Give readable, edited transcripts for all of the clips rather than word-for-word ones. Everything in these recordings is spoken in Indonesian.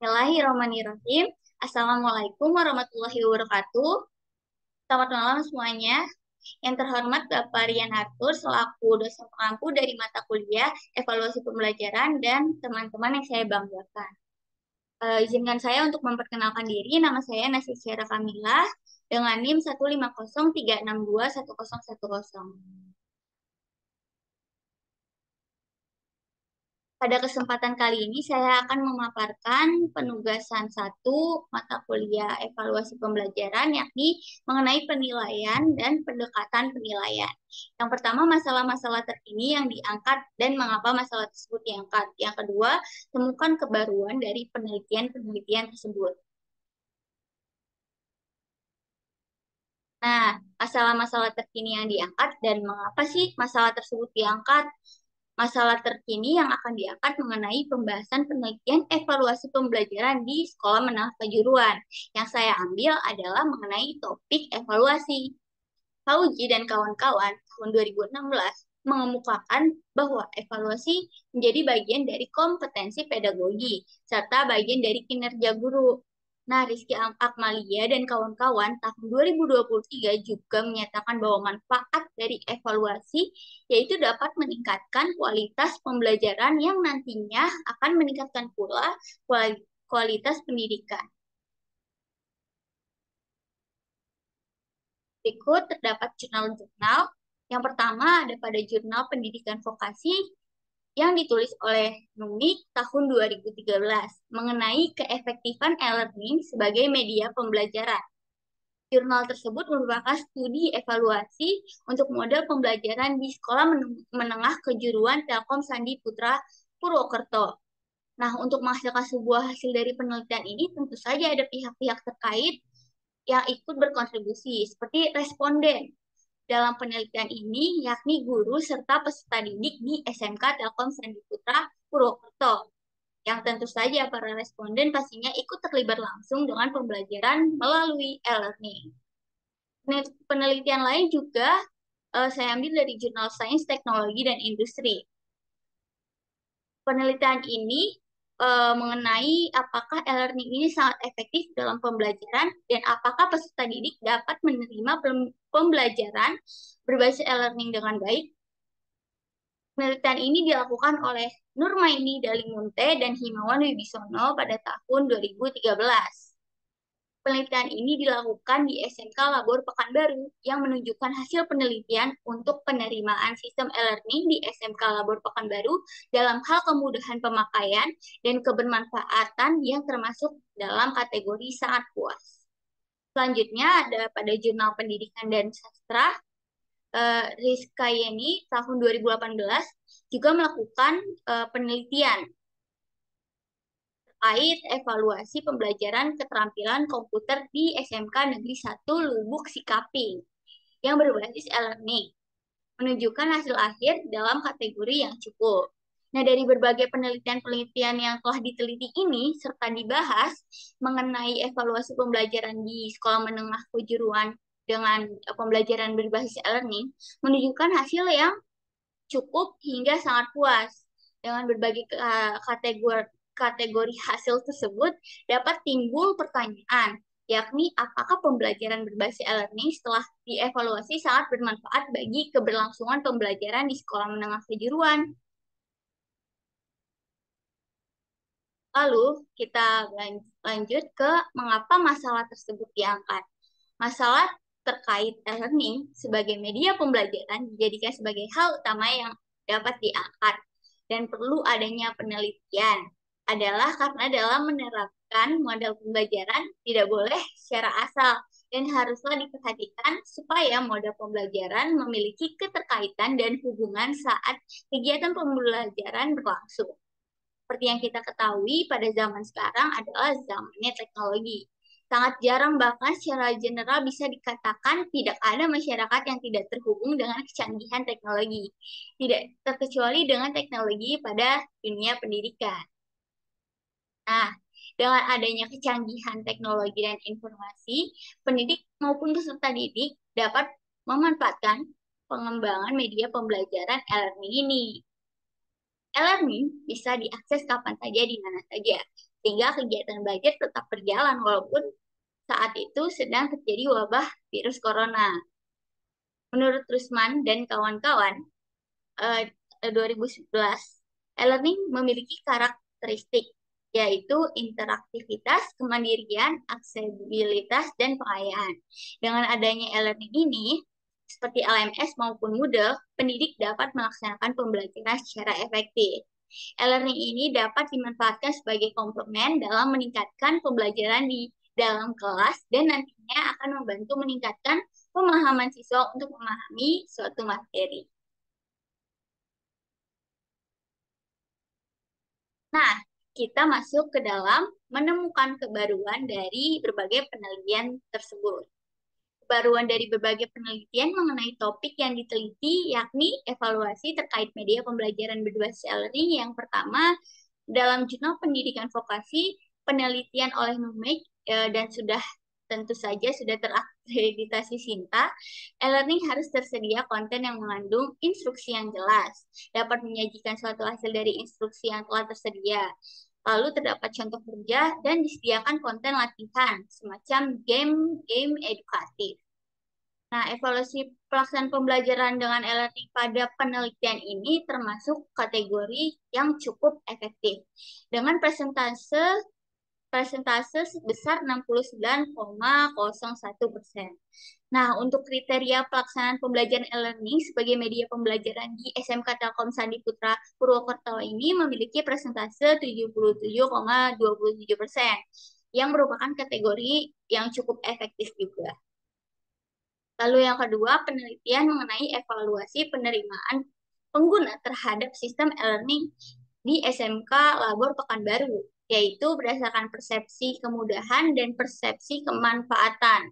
Bismillahirrahmanirrahim. Assalamualaikum warahmatullahi wabarakatuh. Selamat malam semuanya. Yang terhormat Bapak Rian Arthur selaku dosen pengampu dari mata kuliah evaluasi pembelajaran dan teman-teman yang saya banggakan. Izinkan saya untuk memperkenalkan diri. Nama saya Nasisya Kamila dengan NIM 15036210010. Pada kesempatan kali ini saya akan memaparkan penugasan satu mata kuliah evaluasi pembelajaran yakni mengenai penilaian dan pendekatan penilaian. Yang pertama, masalah-masalah terkini yang diangkat dan mengapa masalah tersebut diangkat. Yang kedua, temukan kebaruan dari penelitian-penelitian tersebut. Nah, masalah-masalah terkini yang diangkat dan mengapa sih masalah tersebut diangkat? Masalah terkini yang akan diangkat mengenai pembahasan penelitian evaluasi pembelajaran di sekolah menengah kejuruan. Yang saya ambil adalah mengenai topik evaluasi. Fauji dan kawan-kawan tahun 2016 mengemukakan bahwa evaluasi menjadi bagian dari kompetensi pedagogi serta bagian dari kinerja guru. Nah, Rizky Akmalia dan kawan-kawan tahun 2023 juga menyatakan bahwa manfaat dari evaluasi yaitu dapat meningkatkan kualitas pembelajaran yang nantinya akan meningkatkan pula kualitas pendidikan. Berikut terdapat jurnal-jurnal. Yang pertama ada pada Jurnal Pendidikan Vokasi yang ditulis oleh Numik tahun 2013 mengenai keefektifan e-learning sebagai media pembelajaran. Jurnal tersebut merupakan studi evaluasi untuk model pembelajaran di Sekolah Menengah Kejuruan Telkom Sandi Putra Purwokerto. Nah, untuk menghasilkan sebuah hasil dari penelitian ini, tentu saja ada pihak-pihak terkait yang ikut berkontribusi, seperti responden dalam penelitian ini, yakni guru serta peserta didik di SMK Telkom Sandi Putra Purwokerto. Yang tentu saja para responden pastinya ikut terlibat langsung dengan pembelajaran melalui e-learning. Penelitian lain juga saya ambil dari Jurnal Sains, Teknologi, dan Industri. Penelitian ini mengenai apakah e-learning ini sangat efektif dalam pembelajaran dan apakah peserta didik dapat menerima pembelajaran berbasis e-learning dengan baik. Penelitian ini dilakukan oleh Nurmaini Dalimunte dan Himawan Wibisono pada tahun 2013. Penelitian ini dilakukan di SMK Labor Pekanbaru yang menunjukkan hasil penelitian untuk penerimaan sistem e-learning di SMK Labor Pekanbaru dalam hal kemudahan pemakaian dan kebermanfaatan yang termasuk dalam kategori sangat puas. Selanjutnya ada pada Jurnal Pendidikan dan Sastra, Rizka Yeni tahun 2018 juga melakukan penelitian terkait evaluasi pembelajaran keterampilan komputer di SMK Negeri 1 Lubuk Sikaping yang berbasis e-learning, menunjukkan hasil akhir dalam kategori yang cukup. Nah, dari berbagai penelitian-penelitian yang telah diteliti ini, serta dibahas mengenai evaluasi pembelajaran di sekolah menengah kejuruan dengan pembelajaran berbasis e-learning, menunjukkan hasil yang cukup hingga sangat puas. Dengan berbagai kategori hasil tersebut dapat timbul pertanyaan, yakni apakah pembelajaran berbasis e-learning setelah dievaluasi sangat bermanfaat bagi keberlangsungan pembelajaran di sekolah menengah kejuruan. Lalu kita lanjut ke mengapa masalah tersebut diangkat. Masalah terkait e-learning sebagai media pembelajaran dijadikan sebagai hal utama yang dapat diangkat dan perlu adanya penelitian adalah karena dalam menerapkan model pembelajaran tidak boleh secara asal dan haruslah diperhatikan supaya model pembelajaran memiliki keterkaitan dan hubungan saat kegiatan pembelajaran berlangsung. Seperti yang kita ketahui pada zaman sekarang adalah zamannya teknologi. Sangat jarang bahkan secara general bisa dikatakan tidak ada masyarakat yang tidak terhubung dengan kecanggihan teknologi. Tidak terkecuali dengan teknologi pada dunia pendidikan. Nah, dengan adanya kecanggihan teknologi dan informasi, pendidik maupun peserta didik dapat memanfaatkan pengembangan media pembelajaran e-learning ini. E-learning bisa diakses kapan saja, di mana saja. sehingga kegiatan belajar tetap berjalan walaupun saat itu sedang terjadi wabah virus corona. Menurut Rusman dan kawan-kawan, 2011, e-learning memiliki karakteristik yaitu interaktivitas, kemandirian, aksesibilitas, dan pengayaan. Dengan adanya e-learning ini, seperti LMS maupun Moodle, pendidik dapat melaksanakan pembelajaran secara efektif. E-learning ini dapat dimanfaatkan sebagai komplement dalam meningkatkan pembelajaran di dalam kelas dan nantinya akan membantu meningkatkan pemahaman siswa untuk memahami suatu materi. Nah, kita masuk ke dalam menemukan kebaruan dari berbagai penelitian tersebut. Kebaruan dari berbagai penelitian mengenai topik yang diteliti, yakni evaluasi terkait media pembelajaran berbasis e-learning. Yang pertama, dalam jurnal pendidikan vokasi, penelitian oleh NUMEK dan sudah tentu saja sudah terakreditasi Sinta, e-learning harus tersedia konten yang mengandung instruksi yang jelas, dapat menyajikan suatu hasil dari instruksi yang telah tersedia. Lalu terdapat contoh kerja dan disediakan konten latihan, semacam game-game edukatif. Nah, evaluasi pelaksanaan pembelajaran dengan e-learning pada penelitian ini termasuk kategori yang cukup efektif dengan persentase persentase sebesar 69,01%. Nah, untuk kriteria pelaksanaan pembelajaran e-learning sebagai media pembelajaran di SMK Telkom Sandi Putra Purwokerto ini memiliki persentase 77,27%, yang merupakan kategori yang cukup efektif juga. Lalu yang kedua, penelitian mengenai evaluasi penerimaan pengguna terhadap sistem e-learning di SMK Labor Pekanbaru, yaitu berdasarkan persepsi kemudahan dan persepsi kemanfaatan.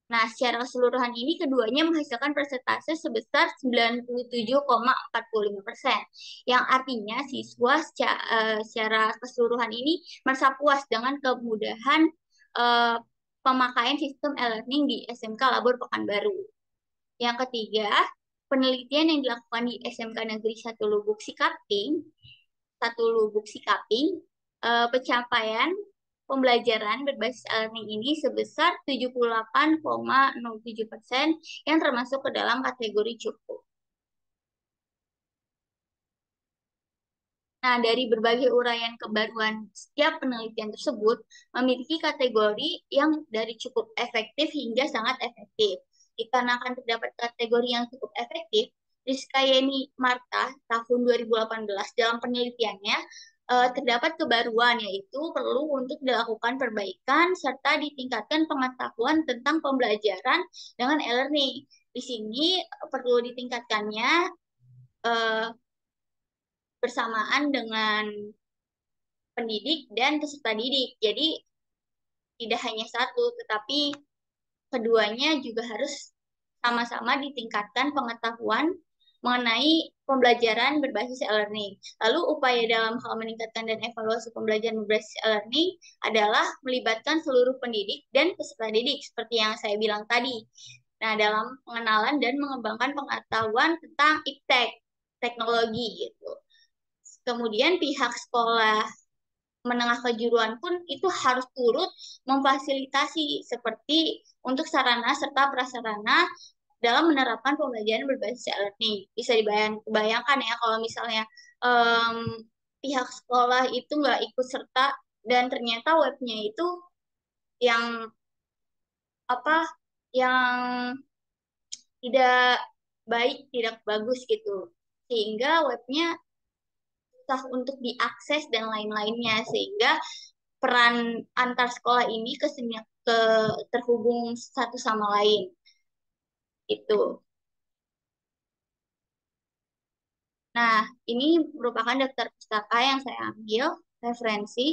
Nah, secara keseluruhan ini keduanya menghasilkan persentase sebesar 97,45%, yang artinya siswa secara keseluruhan ini merasa puas dengan kemudahan eh, pemakaian sistem e-learning di SMK Labor Pekanbaru. Yang ketiga, penelitian yang dilakukan di SMK Negeri 1 Lubuk Sikaping, pencapaian pembelajaran berbasis e-learning ini sebesar 78,07%, yang termasuk ke dalam kategori cukup. Nah, dari berbagai uraian kebaruan setiap penelitian tersebut memiliki kategori yang dari cukup efektif hingga sangat efektif. Dikarenakan terdapat kategori yang cukup efektif, Rizka Yeni Marta tahun 2018 dalam penelitiannya terdapat kebaruan, yaitu perlu untuk dilakukan perbaikan serta ditingkatkan pengetahuan tentang pembelajaran dengan e-learning. Di sini perlu ditingkatkannya eh, bersamaan dengan pendidik dan peserta didik. Jadi tidak hanya satu, tetapi keduanya juga harus sama-sama ditingkatkan pengetahuan mengenai pembelajaran berbasis e-learning. Lalu upaya dalam hal meningkatkan dan evaluasi pembelajaran berbasis e-learning adalah melibatkan seluruh pendidik dan peserta didik seperti yang saya bilang tadi. Nah, dalam pengenalan dan mengembangkan pengetahuan tentang iptek, teknologi gitu. Kemudian pihak sekolah menengah kejuruan pun itu harus turut memfasilitasi seperti untuk sarana serta prasarana dalam menerapkan pembelajaran berbasis e-learning. Bisa dibayangkan ya kalau misalnya um, pihak sekolah itu nggak ikut serta dan ternyata webnya itu yang apa yang tidak baik, tidak bagus gitu. Sehingga webnya susah untuk diakses dan lain-lainnya, sehingga peran antar sekolah ini ke terhubung satu sama lain itu. Nah, ini merupakan daftar pustaka yang saya ambil referensi.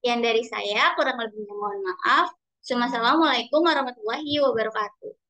Yang dari saya kurang lebihnya mohon maaf. Assalamualaikum warahmatullahi wabarakatuh.